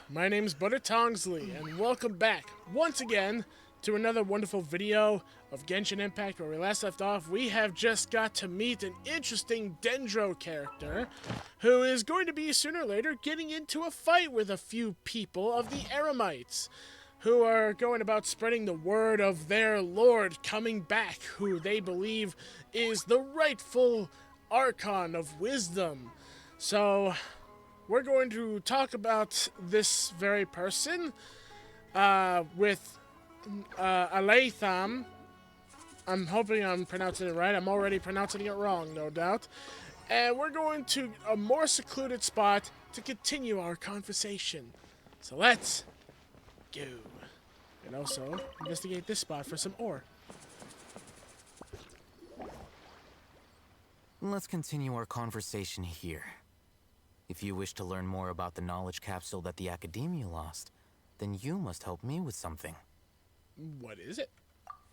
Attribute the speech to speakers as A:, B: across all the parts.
A: my name's Butter Tongsly, and welcome back once again to another wonderful video of Genshin Impact. Where we last left off, we have just got to meet an interesting Dendro character who is going to be sooner or later getting into a fight with a few people of the Eremites, who are going about spreading the word of their lord coming back, who they believe is the rightful Archon of Wisdom. So, we're going to talk about this very person with Alatham. I'm hoping I'm pronouncing it right. I'm already pronouncing it wrong, no doubt. And we're going to a more secluded spot to continue our conversation. So let's go. And also investigate this spot for some ore.
B: Let's continue our conversation here. If you wish to learn more about the knowledge capsule that the Academia lost, then you must help me with something.
A: What is it?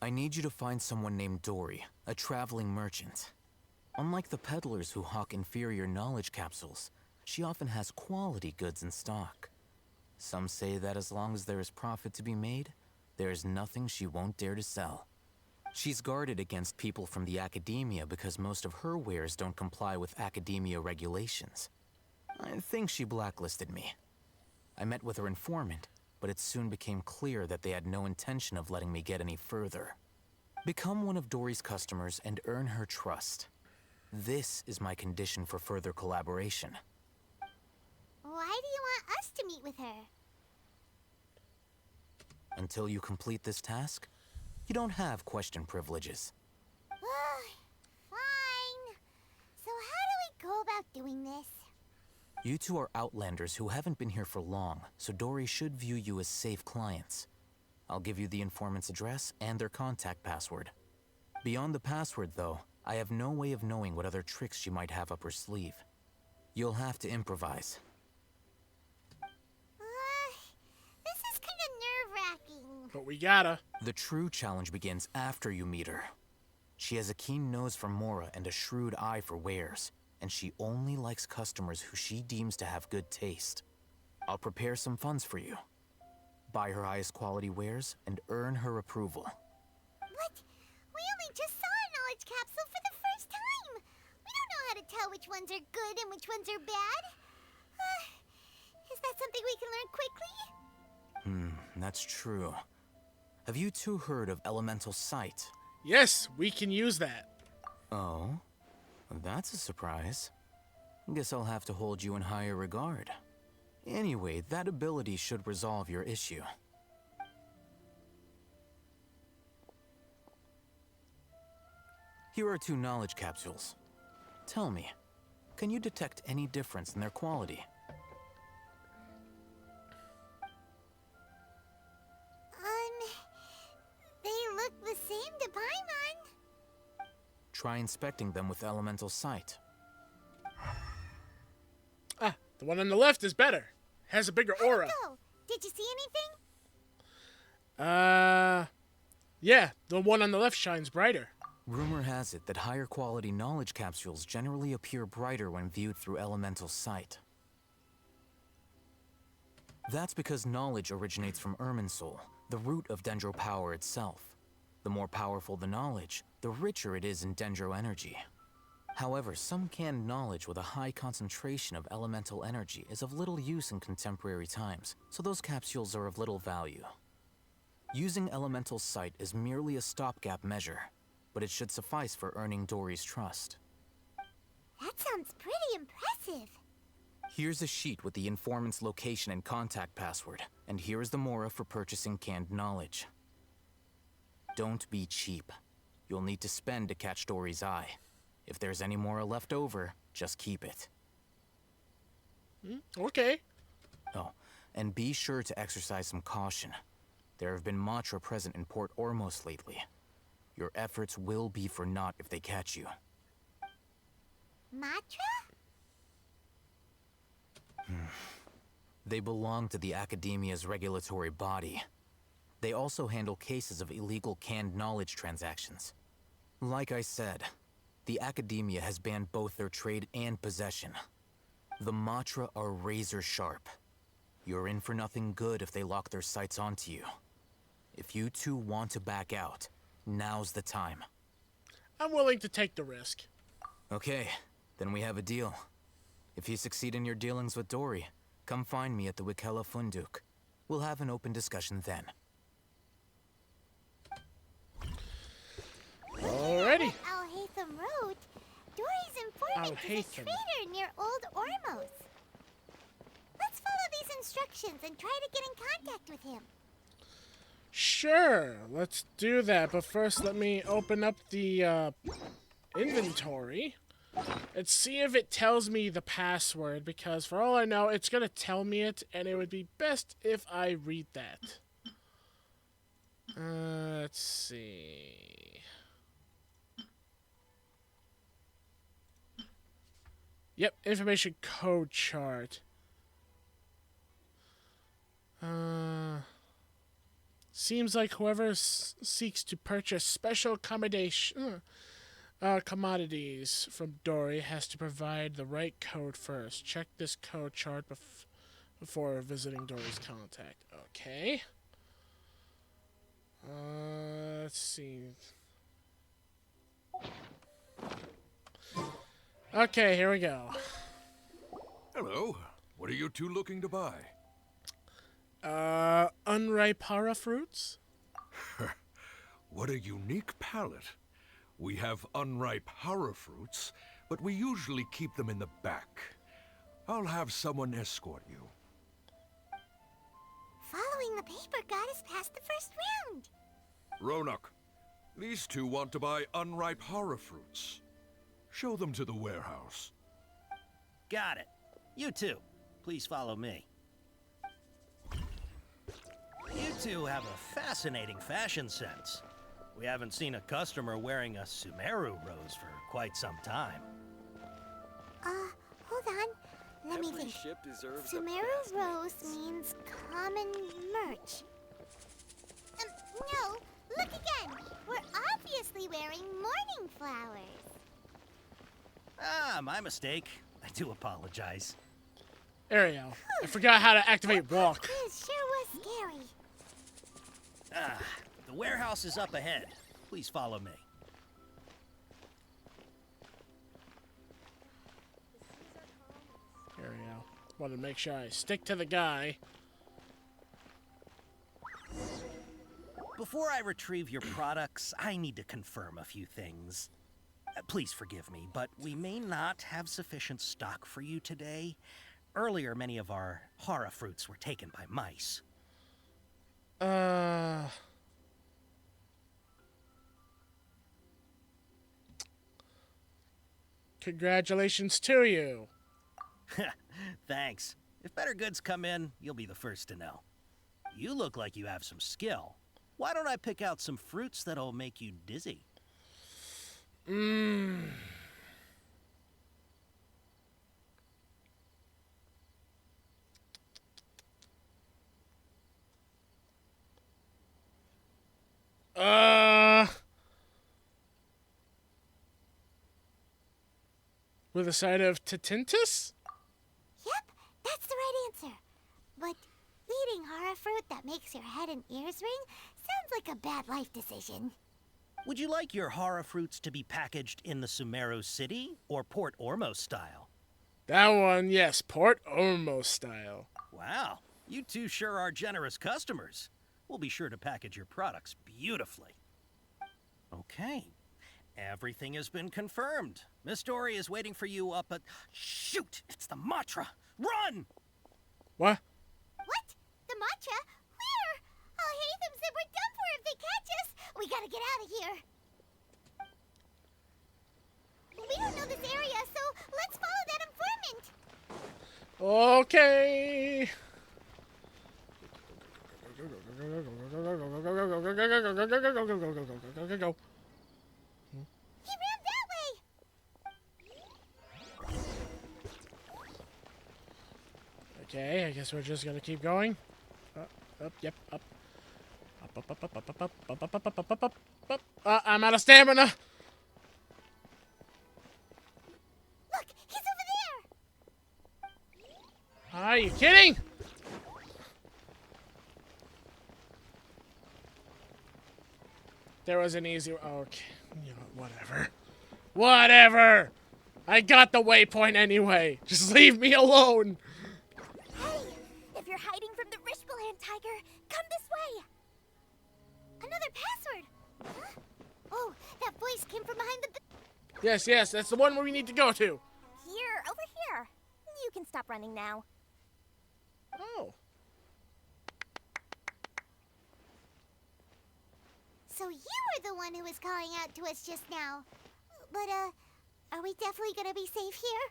B: I need you to find someone named Dory, a traveling merchant. Unlike the peddlers who hawk inferior knowledge capsules, she often has quality goods in stock. Some say that as long as there is profit to be made, there is nothing she won't dare to sell. She's guarded against people from the Academia because most of her wares don't comply with Academia regulations. I think she blacklisted me. I met with her informant, but it soon became clear that they had no intention of letting me get any further. Become one of Dory's customers and earn her trust. This is my condition for further collaboration.
C: Why do you want us to meet with her?
B: Until you complete this task, you don't have question privileges.
C: Fine. So how do we go about doing this?
B: You two are outlanders who haven't been here for long, so Dory should view you as safe clients. I'll give you the informant's address and their contact password. Beyond the password, though, I have no way of knowing what other tricks she might have up her sleeve. You'll have to improvise.
C: This is kind of nerve-wracking.
A: But we gotta.
B: The true challenge begins after you meet her. She has a keen nose for Mora and a shrewd eye for wares, and she only likes customers who she deems to have good taste. I'll prepare some funds for you. Buy her highest quality wares and earn her approval.
C: But we only just saw a knowledge capsule for the first time. We don't know how to tell which ones are good and which ones are bad. Is that something we can learn quickly?
B: That's true. Have you two heard of elemental sight?
A: Yes, we can use that.
B: Oh? That's a surprise. Guess I'll have to hold you in higher regard. Anyway, that ability should resolve your issue. Here are 2 knowledge capsules. Tell me, can you detect any difference in their quality?
C: They look the same to Paimon.
B: Try inspecting them with elemental sight.
A: Ah, the one on the left is better. Has a bigger aura.
C: Oh, did you see anything?
A: Yeah, the one on the left shines brighter.
B: Rumor has it that higher quality knowledge capsules generally appear brighter when viewed through elemental sight. That's because knowledge originates from Irminsul, the root of Dendro power itself. The more powerful the knowledge, the richer it is in Dendro energy. However, some canned knowledge with a high concentration of elemental energy is of little use in contemporary times, so those capsules are of little value. Using elemental sight is merely a stopgap measure, but it should suffice for earning Dory's trust.
C: That sounds pretty impressive.
B: Here's a sheet with the informant's location and contact password, and here is the Mora for purchasing canned knowledge. Don't be cheap. You'll need to spend to catch Dory's eye. If there's any Mora left over, just keep it.
A: Okay.
B: Oh, and be sure to exercise some caution. There have been Matra present in Port Ormos lately. Your efforts will be for naught if they catch you.
C: Matra?
B: They belong to the Academia's regulatory body. They also handle cases of illegal canned knowledge transactions. Like I said, the Academia has banned both their trade and possession. The Matra are razor sharp. You're in for nothing good if they lock their sights onto you. If you two want to back out, now's the time.
A: I'm willing to take the risk.
B: Okay, then we have a deal. If you succeed in your dealings with Dory, come find me at the Wikella Funduk. We'll have an open discussion then.
A: Alrighty.
C: Al Haytham Road, Dory's informant is a
A: Al-Haytham.
C: trader near Old Ormos. Let's follow these instructions and try to get in contact with him.
A: Sure, let's do that. But first, let me open up the inventory and see if it tells me the password. Because for all I know, it's going to tell me it, and it would be best if I read that. Let's see. Yep, information code chart. Seems like whoever seeks to purchase special commodities from Dory has to provide the right code first. Check this code chart before visiting Dory's contact. Okay. Let's see. Okay, here we go.
D: Hello. What are you two looking to buy?
A: Unripe hara fruits?
D: What a unique palate. We have unripe hara fruits, but we usually keep them in the back. I'll have someone escort you.
C: Following the paper got us past the first round.
D: Ronak, these two want to buy unripe hara fruits. Show them to the warehouse.
E: Got it. You two, please follow me. You two have a fascinating fashion sense. We haven't seen a customer wearing a Sumeru rose for quite some time.
C: Hold on. Let me
F: Every
C: think.
F: ship deserves the
C: Sumeru
F: best
C: Rose
F: mix.
C: means common merch. No, look again. We're obviously wearing morning flowers.
E: Ah, my mistake. I do apologize.
A: Ariel, I forgot how to activate walk.
C: This sure was scary.
E: Ah, the warehouse is up ahead. Please follow me.
A: Ariel, want to make sure I stick to the guy.
E: Before I retrieve your products, I need to confirm a few things. Please forgive me, but we may not have sufficient stock for you today. Earlier, many of our hara fruits were taken by mice.
A: Congratulations to you.
E: Thanks. If better goods come in, you'll be the first to know. You look like you have some skill. Why don't I pick out some fruits that'll make you dizzy?
A: With a side of Tatintus?
C: Yep, that's the right answer. But eating hara fruit that makes your head and ears ring sounds like a bad life decision.
E: Would you like your hara fruits to be packaged in the Sumeru City or Port Ormos style?
A: That one, yes, Port Ormos style.
E: Wow, you two sure are generous customers. We'll be sure to package your products beautifully. Okay, everything has been confirmed. Miss Dory is waiting for you up at... Shoot, it's the Matra! Run!
A: What?
C: What? The matcha? Where? I'll hate them said we're done for if they catch us. We gotta get out of here. We don't know this area, so let's follow that informant.
A: Okay. Go.
C: He ran that way.
A: Okay, I guess we're just gonna keep going. Up, yep, up. Up. I'm out of stamina.
C: Look, he's over there.
A: Are you kidding? There was an easy... Okay, you know, whatever. Whatever! I got the waypoint anyway. Just leave me alone.
C: Hey, if you're hiding from the Rishbaland tiger, come this way. Another password. Huh? Oh, that voice came from behind the...
A: Yes, that's the one where we need to go to.
C: Here, over here. You can stop running now.
A: Oh.
C: So you were the one who was calling out to us just now. But, are we definitely gonna be safe here?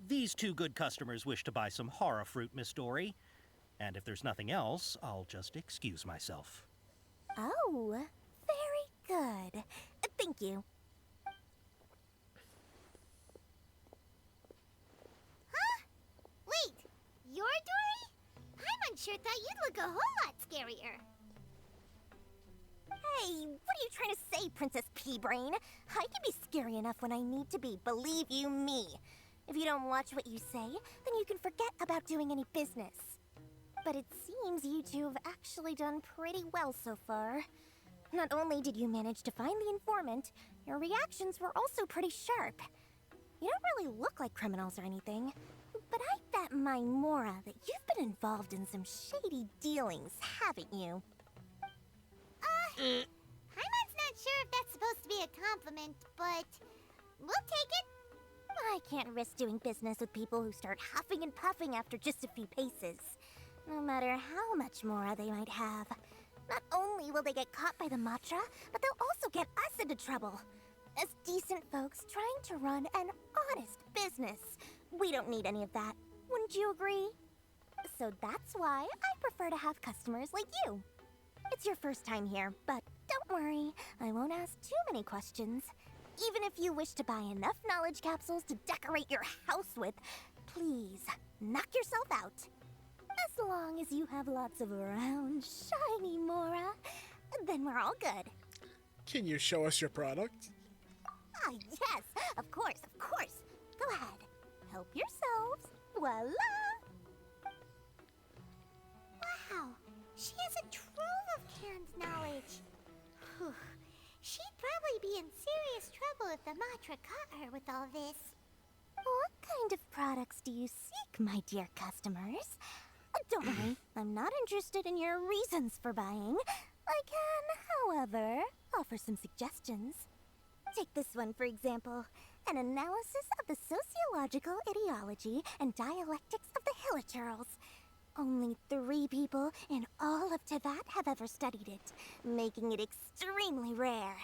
E: These two good customers wish to buy some horror fruit, Miss Dory. And if there's nothing else, I'll just excuse myself.
C: Oh, very good. Thank you. Huh? Wait, you're Dory? I'm unsure thought you'd look a whole lot scarier. Hey, what are you trying to say, Princess Pea-Brain? I can be scary enough when I need to be, believe you me. If you don't watch what you say, then you can forget about doing any business. But it seems you two have actually done pretty well so far. Not only did you manage to find the informant, your reactions were also pretty sharp. You don't really look like criminals or anything, but I bet my Mora that you've been involved in some shady dealings, haven't you? Paimon's not sure if that's supposed to be a compliment, but we'll take it. I can't risk doing business with people who start huffing and puffing after just a few paces. No matter how much Mora they might have. Not only will they get caught by the Matra, but they'll also get us into trouble. As decent folks trying to run an honest business. We don't need any of that. Wouldn't you agree? So that's why I prefer to have customers like you. It's your first time here, but don't worry. I won't ask too many questions. Even if you wish to buy enough knowledge capsules to decorate your house with, please, knock yourself out. As long as you have lots of round, shiny Mora, then we're all good.
A: Can you show us your product?
C: Ah, yes, of course, of course. Go ahead. Help yourselves. Voila! Wow, she has a trove of canned knowledge. Whew. She'd probably be in serious trouble if the Matra caught her with all this. What kind of products do you seek, my dear customers? Don't worry, I'm not interested in your reasons for buying. I can, however, offer some suggestions. Take this one, for example. An analysis of the sociological ideology and dialectics of the Hilichurls. Only 3 people in all of Teyvat have ever studied it, making it extremely rare.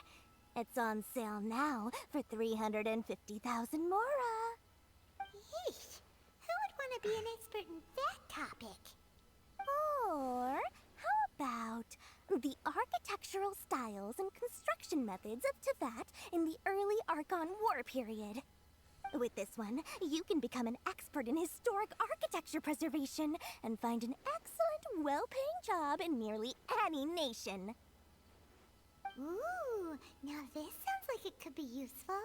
C: It's on sale now for 350,000 Mora. Yeesh. Who would want to be an expert in that topic? Or how about the architectural styles and construction methods of Teyvat in the early Archon War period? With this one, you can become an expert in historic architecture preservation and find an excellent, well-paying job in nearly any nation. Ooh, now this sounds like it could be useful.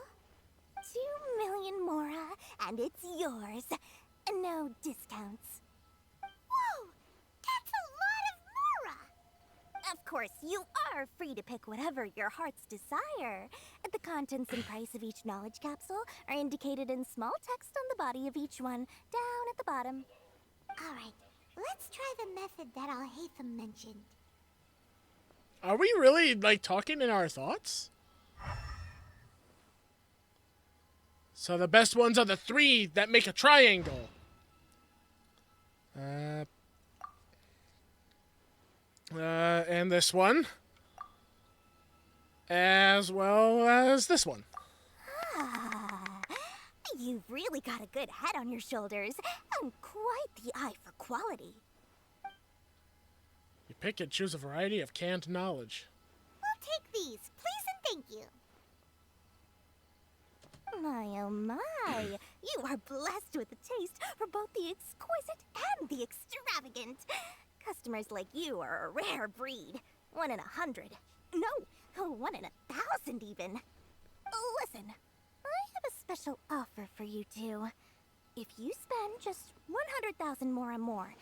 C: 2 million Mora, and it's yours. No discounts. Whoa! That's a lot of Mora! Of course, you are free to pick whatever your heart's desire. The contents and price of each knowledge capsule are indicated in small text on the body of each one, down at the bottom. Alright, let's try the method that Al-Haytham mentioned.
A: Are we really, like, talking in our thoughts? So the best ones are the 3 that make a triangle. And this one. As well as this one.
C: Ah, you've really got a good head on your shoulders, and quite the eye for quality.
A: You pick and choose a variety of canned knowledge.
C: We'll take these, please and thank you. My oh my, you are blessed with a taste for both the exquisite and the extravagant. Customers like you are a rare breed. 1 in 100. No, 1 in 1,000 even. Listen, I have a special offer for you two. If you spend just 100,000 more,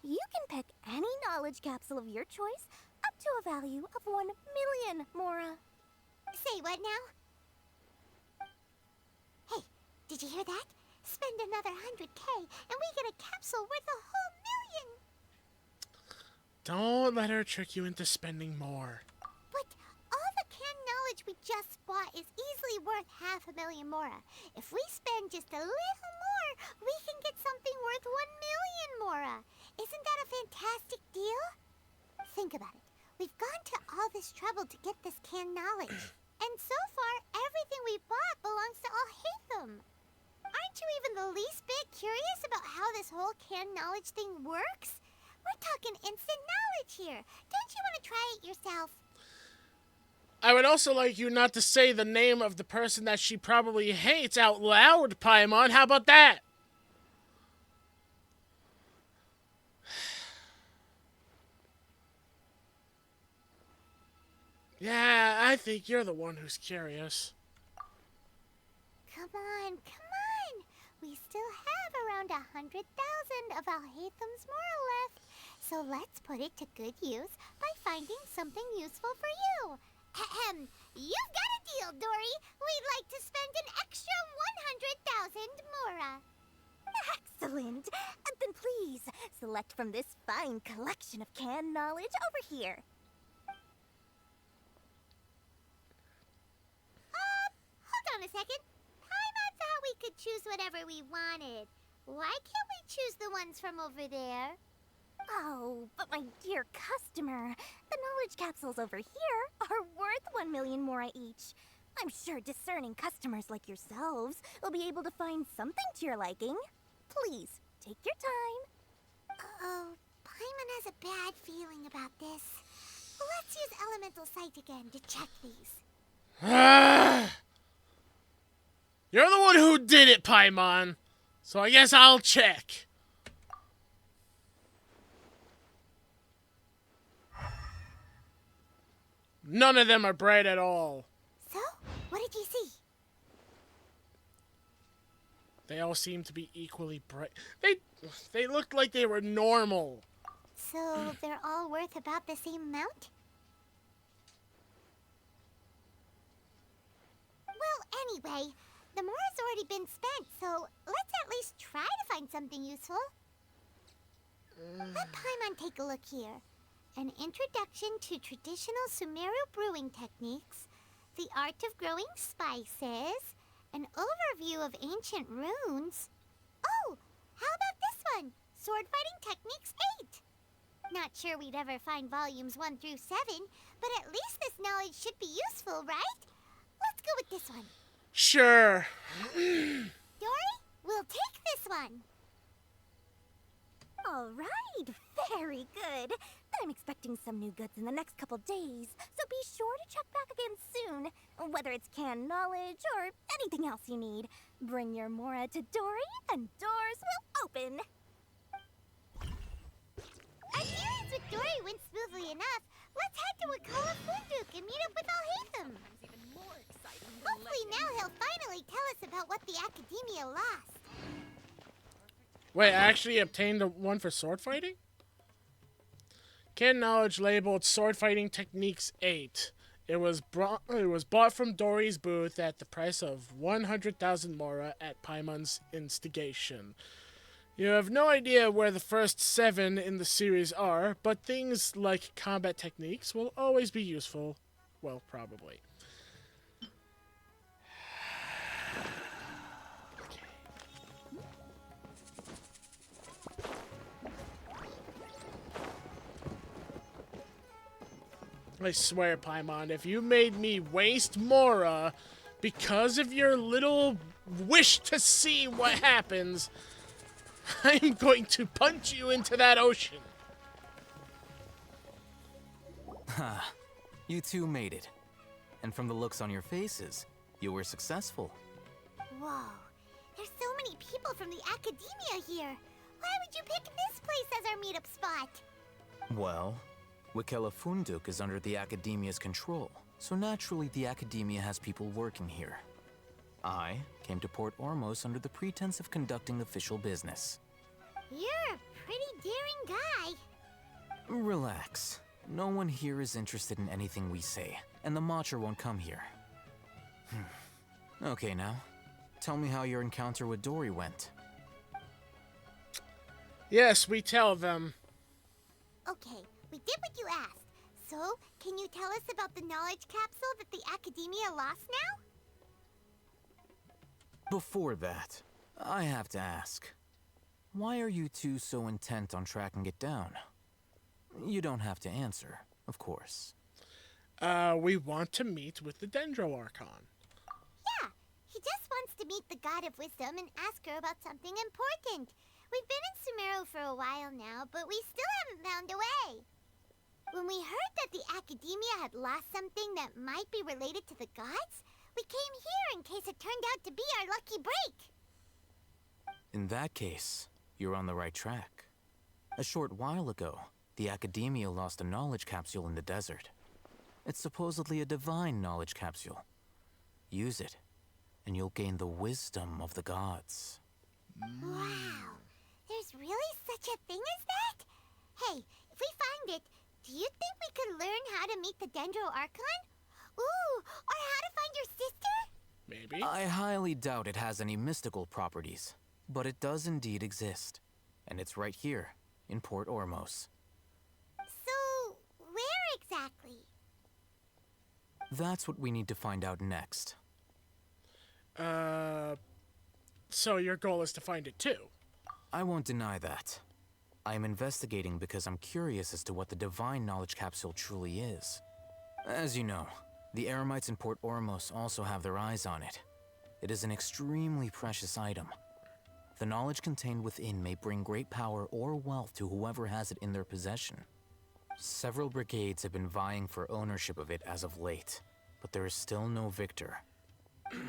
C: You can pick any knowledge capsule of your choice up to a value of 1 million, Mora. Say what now? Hey, did you hear that? Spend another 100K and we get a capsule worth a whole million.
A: Don't let her trick you into spending more.
C: But all the canned knowledge we just bought is easily worth 500,000 Mora. If we spend just a little more, we can get something worth 1 million Mora. Isn't that a fantastic deal? Think about it. We've gone to all this trouble to get this canned knowledge. And so far, everything we bought belongs to Alhaitham. Aren't you even the least bit curious about how this whole canned knowledge thing works? We're talking instant knowledge here. Don't you want to try it yourself?
A: I would also like you not to say the name of the person that she probably hates out loud, Paimon. How about that? Yeah, I think you're the one who's curious.
C: Come on, come on. We still have around 100,000 of Alhaitham's Mora left. So let's put it to good use by finding something useful for you. Ahem. You've got a deal, Dory. We'd like to spend an extra 100,000 Mora. Excellent. Then please, select from this fine collection of canned knowledge over here. Hold on a second. Paimon thought we could choose whatever we wanted. Why can't we choose the ones from over there? Oh, but my dear customer, the knowledge capsules over here are worth 1 million Mora each. I'm sure discerning customers like yourselves will be able to find something to your liking. Please, take your time. Uh-oh, Paimon has a bad feeling about this. Let's use Elemental Sight again to check these.
A: You're the one who did it, Paimon. So I guess I'll check. None of them are bright at all.
C: So, what did you see?
A: They all seem to be equally bright. They looked like they were normal.
C: So, they're all worth about the same amount? Well, anyway, the Mora's already been spent, so let's at least try to find something useful. Let Paimon take a look here. An introduction to traditional Sumeru brewing techniques, the art of growing spices, an overview of ancient runes. Oh, how about this one? Sword Fighting Techniques 8. Not sure we'd ever find volumes 1 through 7, but at least this knowledge should be useful, right? Let's go with this one.
A: Sure.
C: Dory, we'll take this one. All right, very good. I'm expecting some new goods in the next couple days, so be sure to check back again soon. Whether it's canned knowledge or anything else you need, bring your Mora to Dory and doors will open. Our dealings with Dory went smoothly enough. Let's head to Wakala Funduk and meet up with Alhaitham. Hopefully now he'll finally tell us about what the Academia lost.
A: Wait, I actually obtained the one for sword fighting? Canned knowledge labeled Sword Fighting Techniques 8. It was bought from Dory's booth at the price of 100,000 Mora at Paimon's instigation. You have no idea where the first 7 in the series are, but things like combat techniques will always be useful. Well, probably. I swear, Paimon, if you made me waste Mora because of your little wish to see what happens, I'm going to punch you into that ocean.
B: Ha, you two made it. And from the looks on your faces, you were successful.
C: Whoa, there's so many people from the Academia here. Why would you pick this place as our meetup spot?
B: Well, Wakela Funduk is under the Academia's control, so naturally the Academia has people working here. I came to Port Ormos under the pretense of conducting official business.
C: You're a pretty daring guy.
B: Relax. No one here is interested in anything we say, and the Matcher won't come here. Okay, now, tell me how your encounter with Dory went.
A: Yes, we tell them.
C: Okay, we did what you asked. So, can you tell us about the knowledge capsule that the Academia lost now?
B: Before that, I have to ask, why are you two so intent on tracking it down? You don't have to answer, of course.
A: We want to meet with the Dendro Archon.
C: Yeah, he just wants to meet the God of Wisdom and ask her about something important. We've been in Sumeru for a while now, but we still haven't found a way. When we heard that the Academia had lost something that might be related to the gods, we came here in case it turned out to be our lucky break.
B: In that case, you're on the right track. A short while ago, the Academia lost a knowledge capsule in the desert. It's supposedly a divine knowledge capsule. Use it, and you'll gain the wisdom of the gods.
C: Wow, there's really such a thing as that? Hey, if we find it, do you think we could learn how to meet the Dendro Archon? Ooh, or how to find your sister?
A: Maybe.
B: I highly doubt it has any mystical properties, but it does indeed exist. And it's right here, in Port Ormos.
C: So, where exactly?
B: That's what we need to find out next.
A: So your goal is to find it too?
B: I won't deny that. I am investigating because I'm curious as to what the divine knowledge capsule truly is. As you know, the Eremites in Port Ormos also have their eyes on it. It is an extremely precious item. The knowledge contained within may bring great power or wealth to whoever has it in their possession. Several brigades have been vying for ownership of it as of late, but there is still no victor.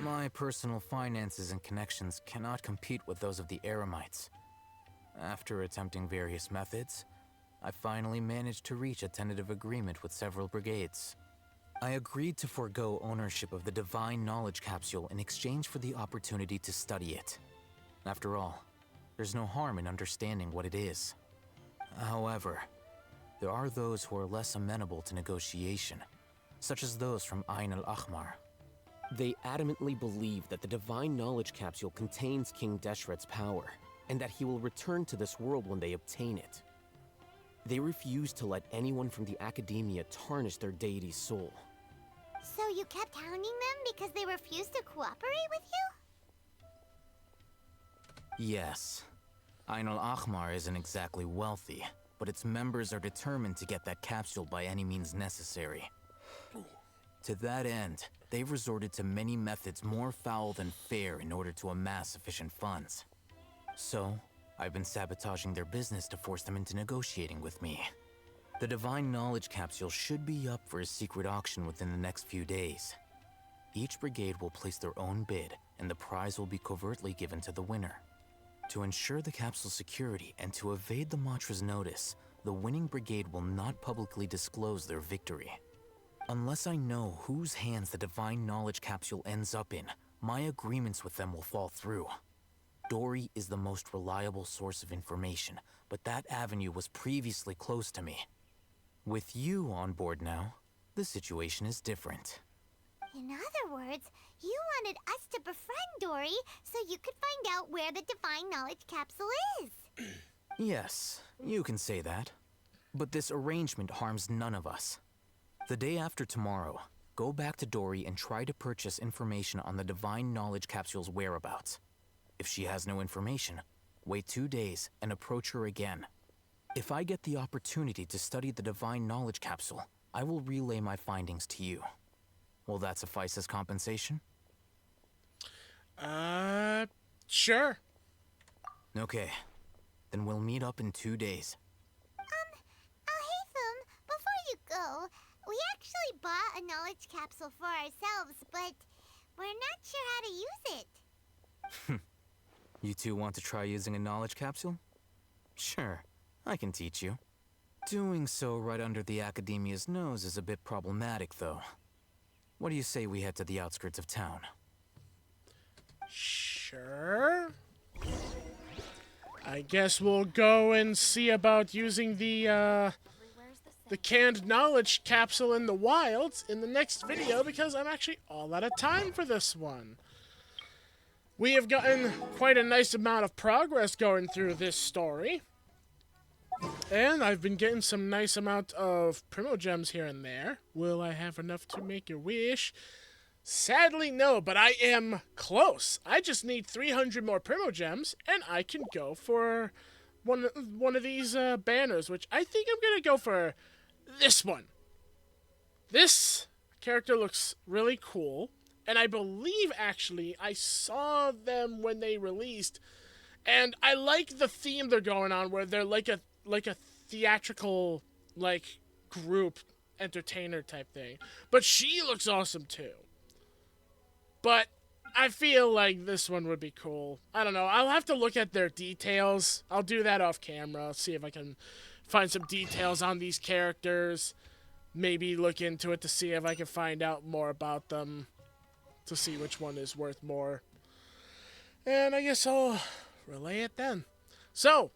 B: My personal finances and connections cannot compete with those of the Eremites. After attempting various methods, I finally managed to reach a tentative agreement with several brigades. I agreed to forego ownership of the divine knowledge capsule in exchange for the opportunity to study it. After all, there's no harm in understanding what it is. However, there are those who are less amenable to negotiation, such as those from Ain al-Ahmar.
F: They adamantly believe that the divine knowledge capsule contains King Deshret's power, and that he will return to this world when they obtain it. They refuse to let anyone from the Academia tarnish their deity's soul.
C: So you kept hounding them because they refused to cooperate with you?
B: Yes. Ain al-Ahmar isn't exactly wealthy, but its members are determined to get that capsule by any means necessary. To that end, they've resorted to many methods more foul than fair in order to amass sufficient funds. So, I've been sabotaging their business to force them into negotiating with me. The divine knowledge capsule should be up for a secret auction within the next few days. Each brigade will place their own bid, and the prize will be covertly given to the winner. To ensure the capsule's security and to evade the Matra's notice, the winning brigade will not publicly disclose their victory. Unless I know whose hands the divine knowledge capsule ends up in, my agreements with them will fall through. Dory is the most reliable source of information, but that avenue was previously closed to me. With you on board now, the situation is different.
C: In other words, you wanted us to befriend Dory so you could find out where the divine knowledge capsule is.
B: Yes, you can say that. But this arrangement harms none of us. The day after tomorrow, go back to Dory and try to purchase information on the divine knowledge capsule's whereabouts. If she has no information, wait 2 days and approach her again. If I get the opportunity to study the divine knowledge capsule, I will relay my findings to you. Will that suffice as compensation?
A: Sure.
B: Okay, then we'll meet up in 2 days.
C: Haytham, before you go, we actually bought a knowledge capsule for ourselves, but we're not sure how to use it.
B: You two want to try using a knowledge capsule? Sure, I can teach you. Doing so right under the Academia's nose is a bit problematic, though. What do you say we head to the outskirts of town?
A: Sure. I guess we'll go and see about using the canned knowledge capsule in the wilds in the next video, because I'm actually all out of time for this one. We have gotten quite a nice amount of progress going through this story. And I've been getting some nice amount of Primogems here and there. Will I have enough to make a wish? Sadly, no, but I am close. I just need 300 more Primogems, and I can go for one of these banners, which I think I'm going to go for this one. This character looks really cool, and I believe, actually, I saw them when they released, and I like the theme they're going on, where they're like a theatrical, like, group entertainer type thing. But she looks awesome, too. But I feel like this one would be cool. I don't know. I'll have to look at their details. I'll do that off camera. See if I can find some details on these characters. Maybe look into it to see if I can find out more about them. To see which one is worth more. And I guess I'll relay it then. So,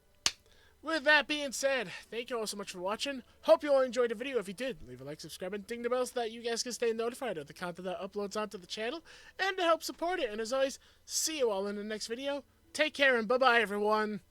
A: with that being said, thank you all so much for watching. Hope you all enjoyed the video. If you did, leave a like, subscribe, and ding the bell so that you guys can stay notified of the content that uploads onto the channel and to help support it. And as always, see you all in the next video. Take care and bye-bye, everyone.